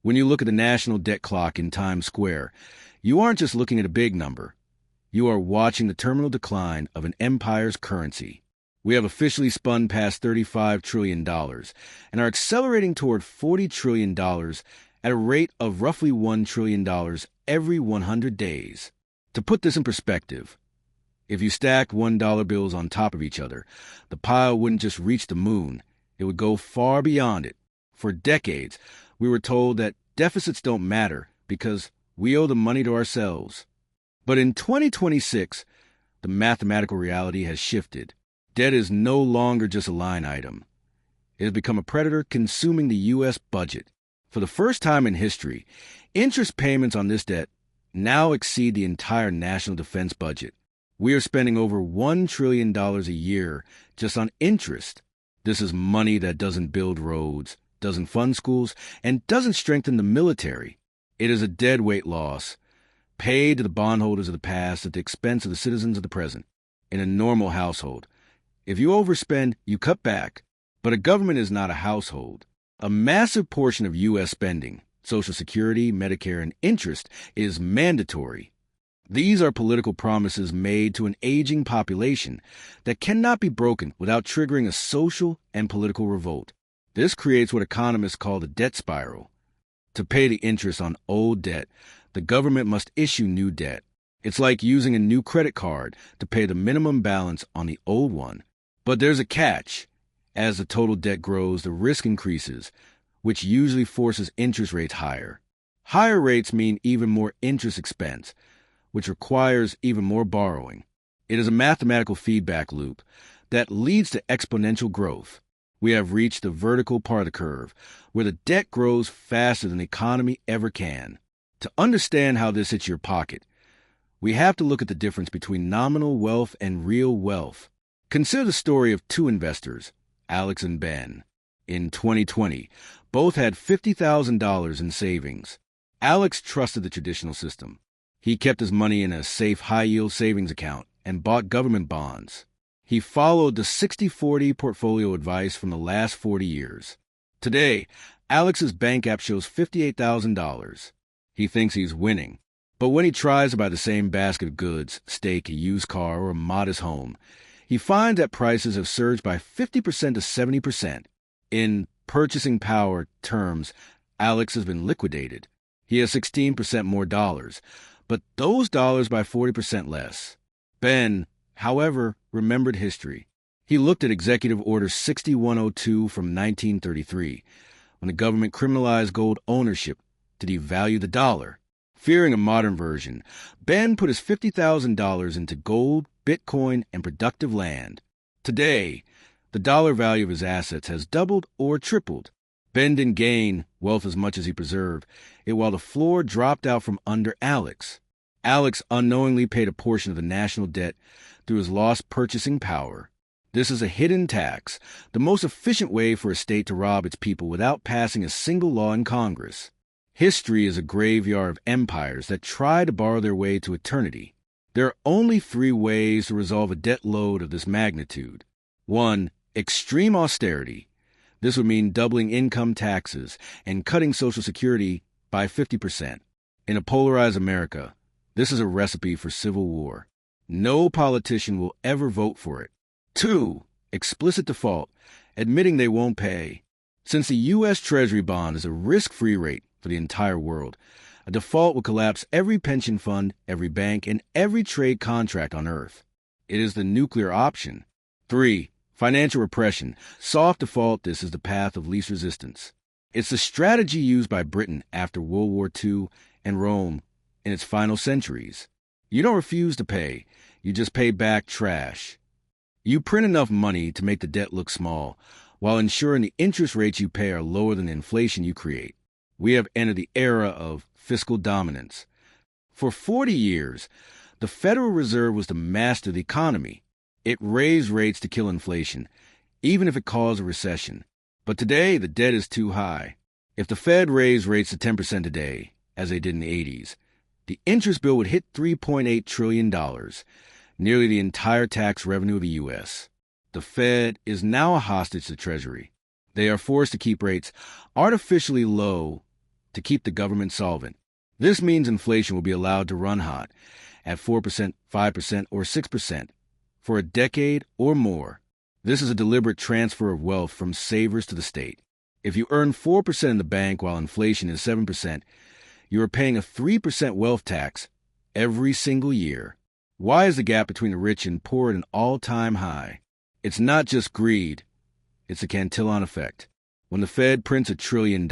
When you look at the national debt clock in Times Square, you aren't just looking at a big number. You are watching the terminal decline of an empire's currency. We have officially spun past $35 trillion and are accelerating toward $40 trillion at a rate of roughly $1 trillion every 100 days. To put this in perspective, if you stacked $1 bills on top of each other, the pile wouldn't just reach the moon, it would go far beyond it. For decades, we were told that deficits don't matter because we owe the money to ourselves. But in 2026, the mathematical reality has shifted. Debt is no longer just a line item. It has become a predator consuming the U.S. budget. For the first time in history, interest payments on this debt now exceed the entire national defense budget. We are spending over $1 trillion a year just on interest. This is money that doesn't build roads, doesn't fund schools, and doesn't strengthen the military. It is a deadweight loss, paid to the bondholders of the past at the expense of the citizens of the present. In a normal household, if you overspend, you cut back. But a government is not a household. A massive portion of U.S. spending, Social Security, Medicare, and interest, is mandatory. These are political promises made to an aging population that cannot be broken without triggering a social and political revolt. This creates what economists call the debt spiral. To pay the interest on old debt, the government must issue new debt. It's like using a new credit card to pay the minimum balance on the old one. But there's a catch. As the total debt grows, the risk increases, which usually forces interest rates higher. Higher rates mean even more interest expense, which requires even more borrowing. It is a mathematical feedback loop that leads to exponential growth. We have reached the vertical part of the curve, where the debt grows faster than the economy ever can. To understand how this hits your pocket, we have to look at the difference between nominal wealth and real wealth. Consider the story of two investors, Alex and Ben. In 2020, both had $50,000 in savings. Alex trusted the traditional system. He kept his money in a safe high-yield savings account and bought government bonds. He followed the 60-40 portfolio advice from the last 40 years. Today, Alex's bank app shows $58,000. He thinks he's winning. But when he tries to buy the same basket of goods, steak, a used car, or a modest home, he finds that prices have surged by 50% to 70%. In purchasing power terms, Alex has been liquidated. He has 16% more dollars, but those dollars by 40% less. Ben, however, remembered history. He looked at Executive Order 6102 from 1933, when the government criminalized gold ownership to devalue the dollar. Fearing a modern version, Ben put his $50,000 into gold, Bitcoin, and productive land. Today, the dollar value of his assets has doubled or tripled. Ben didn't gain wealth as much as he preserved it while the floor dropped out from under Alex. Alex unknowingly paid a portion of the national debt through his lost purchasing power. This is a hidden tax, the most efficient way for a state to rob its people without passing a single law in Congress. History is a graveyard of empires that try to borrow their way to eternity. There are only three ways to resolve a debt load of this magnitude. 1. Extreme austerity. This would mean doubling income taxes and cutting Social Security by 50%. In a polarized America, this is a recipe for civil war. No politician will ever vote for it. 2. Explicit default, admitting they won't pay. Since the U.S. Treasury bond is a risk-free rate for the entire world, a default will collapse every pension fund, every bank, and every trade contract on Earth. It is the nuclear option. 3. Financial repression. Soft default. This is the path of least resistance. It's the strategy used by Britain after World War II and Rome in its final centuries. You don't refuse to pay. You just pay back trash. You print enough money to make the debt look small, while ensuring the interest rates you pay are lower than the inflation you create. We have entered the era of fiscal dominance. For 40 years, the Federal Reserve was the master of the economy. It raised rates to kill inflation, even if it caused a recession. But today, the debt is too high. If the Fed raised rates to 10% today, as they did in the 80s, the interest bill would hit $3.8 trillion, nearly the entire tax revenue of the U.S. The Fed is now a hostage to Treasury. They are forced to keep rates artificially low to keep the government solvent. This means inflation will be allowed to run hot at 4%, 5%, or 6% for a decade or more. This is a deliberate transfer of wealth from savers to the state. If you earn 4% in the bank while inflation is 7%, you are paying a 3% wealth tax every single year. Why is the gap between the rich and poor at an all-time high? It's not just greed. It's a Cantillon Effect. When the Fed prints $1 trillion,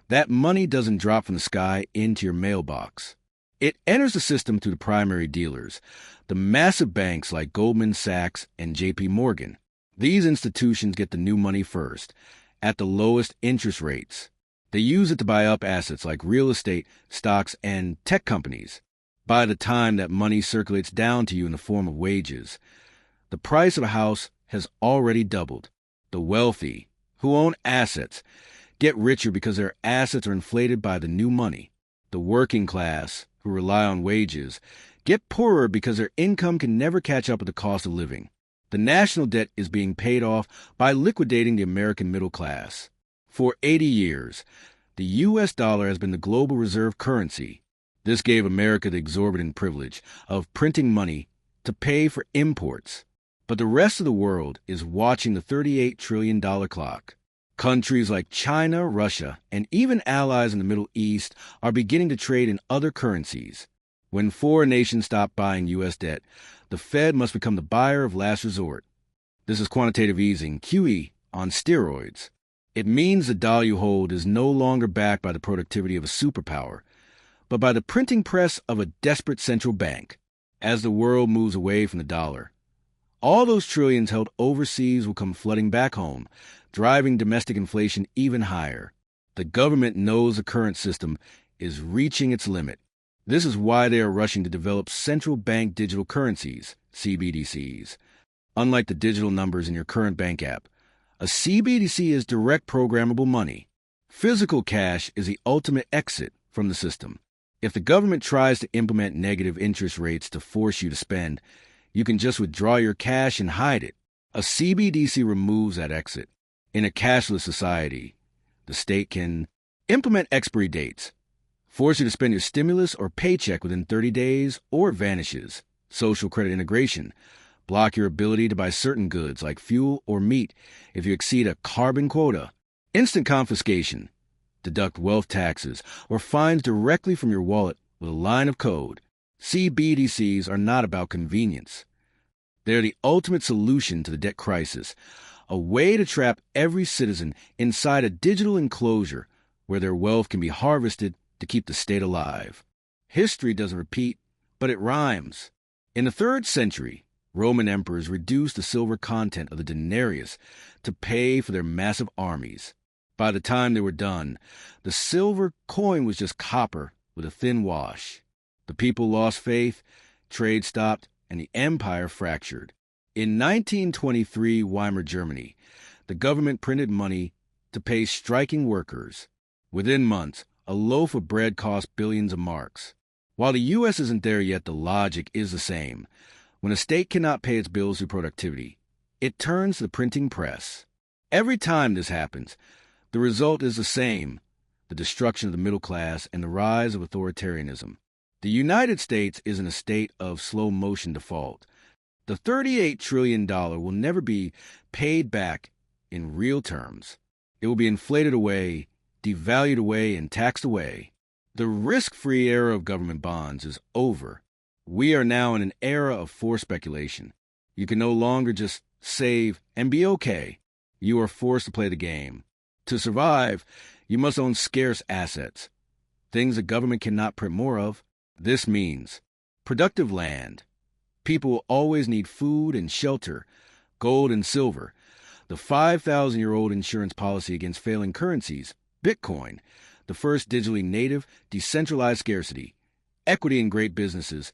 that money doesn't drop from the sky into your mailbox. It enters the system through the primary dealers, the massive banks like Goldman Sachs and JP Morgan. These institutions get the new money first, at the lowest interest rates. They use it to buy up assets like real estate, stocks, and tech companies. By the time that money circulates down to you in the form of wages, the price of a house has already doubled. The wealthy, who own assets, get richer because their assets are inflated by the new money. The working class, who rely on wages, get poorer because their income can never catch up with the cost of living. The national debt is being paid off by liquidating the American middle class. For 80 years, the U.S. dollar has been the global reserve currency. This gave America the exorbitant privilege of printing money to pay for imports. But the rest of the world is watching the $38 trillion clock. Countries like China, Russia, and even allies in the Middle East are beginning to trade in other currencies. When foreign nations stop buying U.S. debt, the Fed must become the buyer of last resort. This is quantitative easing, QE, on steroids. It means the dollar you hold is no longer backed by the productivity of a superpower, but by the printing press of a desperate central bank. As the world moves away from the dollar, all those trillions held overseas will come flooding back home, driving domestic inflation even higher. The government knows the current system is reaching its limit. This is why they are rushing to develop central bank digital currencies, CBDCs. Unlike the digital numbers in your current bank app, a CBDC is direct programmable money. Physical cash is the ultimate exit from the system. If the government tries to implement negative interest rates to force you to spend, you can just withdraw your cash and hide it. A CBDC removes that exit. In a cashless society, the state can implement expiry dates, force you to spend your stimulus or paycheck within 30 days, or it vanishes. Social credit integration, block your ability to buy certain goods like fuel or meat if you exceed a carbon quota. Instant confiscation, deduct wealth taxes or fines directly from your wallet with a line of code. CBDCs are not about convenience. They're the ultimate solution to the debt crisis, a way to trap every citizen inside a digital enclosure where their wealth can be harvested to keep the state alive. History doesn't repeat, but it rhymes. In the 3rd century, Roman emperors reduced the silver content of the denarius to pay for their massive armies. By the time they were done, the silver coin was just copper with a thin wash. The people lost faith, trade stopped, and the empire fractured. In 1923 Weimar Germany, the government printed money to pay striking workers. Within months, a loaf of bread cost billions of marks. While the U.S. isn't there yet, the logic is the same. When a state cannot pay its bills through productivity, it turns to the printing press. Every time this happens, the result is the same: the destruction of the middle class and the rise of authoritarianism. The United States is in a state of slow-motion default. The $38 trillion will never be paid back in real terms. It will be inflated away, devalued away, and taxed away. The risk-free era of government bonds is over. We are now in an era of forced speculation. You can no longer just save and be okay. You are forced to play the game. To survive, you must own scarce assets, things the government cannot print more of. This means productive land. People will always need food and shelter, gold and silver, the 5,000-year-old insurance policy against failing currencies, Bitcoin, the first digitally native, decentralized scarcity, equity in great businesses,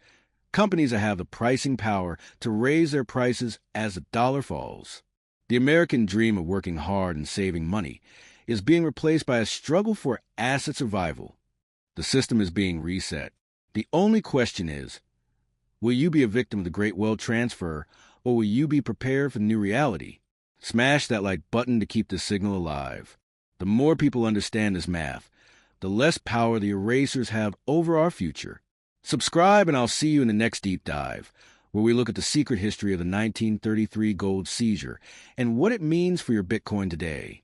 companies that have the pricing power to raise their prices as the dollar falls. The American dream of working hard and saving money is being replaced by a struggle for asset survival. The system is being reset. The only question is, will you be a victim of the great wealth transfer, or will you be prepared for the new reality? Smash that like button to keep this signal alive. The more people understand this math, the less power the erasers have over our future. Subscribe and I'll see you in the next deep dive, where we look at the secret history of the 1933 gold seizure and what it means for your Bitcoin today.